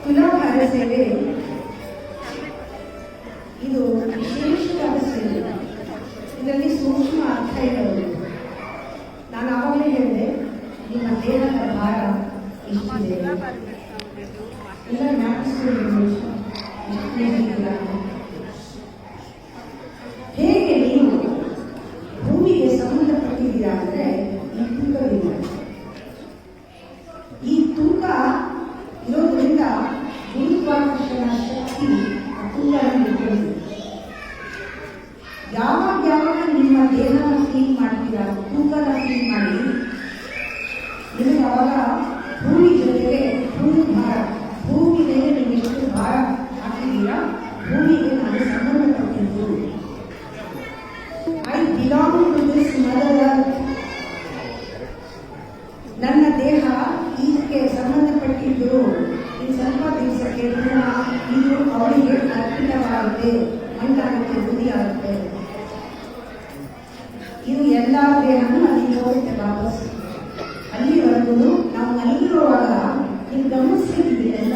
ತುಲಾಭಾರ ಸೇವೆ ಇದು ವಿಶೇಷವಾದ ಸೇವೆ. ಇದರಲ್ಲಿ ಸೂಕ್ಷ್ಮ ಅರ್ಥ ಇರೋದು. ನಾನು ಆವಾಗಲೇ ಹೇಳಿದೆ, ನಿಮ್ಮ ದೇಹದ ಭಾರ ಎಷ್ಟಿದೆ ಎಲ್ಲ ಹೇಗೆ ನೀವು ಭೂಮಿಗೆ ಸಂಬಂಧಪಟ್ಟಿದ್ದೀರಾ ಅಂದರೆ ಈ ತೂಕವಿಲ್ಲ. ಈ ತೂಕ ಇರೋದ್ರಿಂದ ಗುರುತ್ವಾಕರ್ಷಣ ಶಕ್ತಿ ತೂಕವನ್ನು ಯಾವಾಗ ನಿಮ್ಮ ದೇಹನ ಫೀಲ್ ಮಾಡ್ತೀರಾ, ತೂಕನ ಫೀಲ್ ಮಾಡಿ, ನಿಮಗೆ ಅವಾಗ ಭೂಮಿ ಜೊತೆಗೆ ಭೂಮಿ ಭಾರ, ಭೂಮಿ ಮೇಲೆ ನೀವು ಎಷ್ಟು ಭಾರ ಹಾಕಿದ್ದೀರಾ, ಭೂಮಿಗೆ ನಾನು ಸಂಬಂಧಪಟ್ಟಿದ್ದು. I belong to this mother earth. ನನ್ನ ದೇಹ ಇದಕ್ಕೆ ಸಂಬಂಧಪಟ್ಟಿದ್ದು. ಈ ಸ್ವಲ್ಪ ದಿವಸಕ್ಕೆ ಇದು ಅವಳಿಗೆ ಅರ್ಪಿತವಾಗುತ್ತೆ, ಮಂಟಾಗುತ್ತೆ, ಬುದ್ಧಿ ಆಗುತ್ತೆ. ಇದು ಎಲ್ಲ ದೇಹನೂ ಅಲ್ಲಿ ಹೋಗುತ್ತೆ ವಾಪಸ್. ಅಲ್ಲಿವರೆಗೂ ನಾವು ಮಲಗಿರುವಾಗ ನೀವು ಗಮನಿಸಿದ್ದೀವಿ ಎಲ್ಲ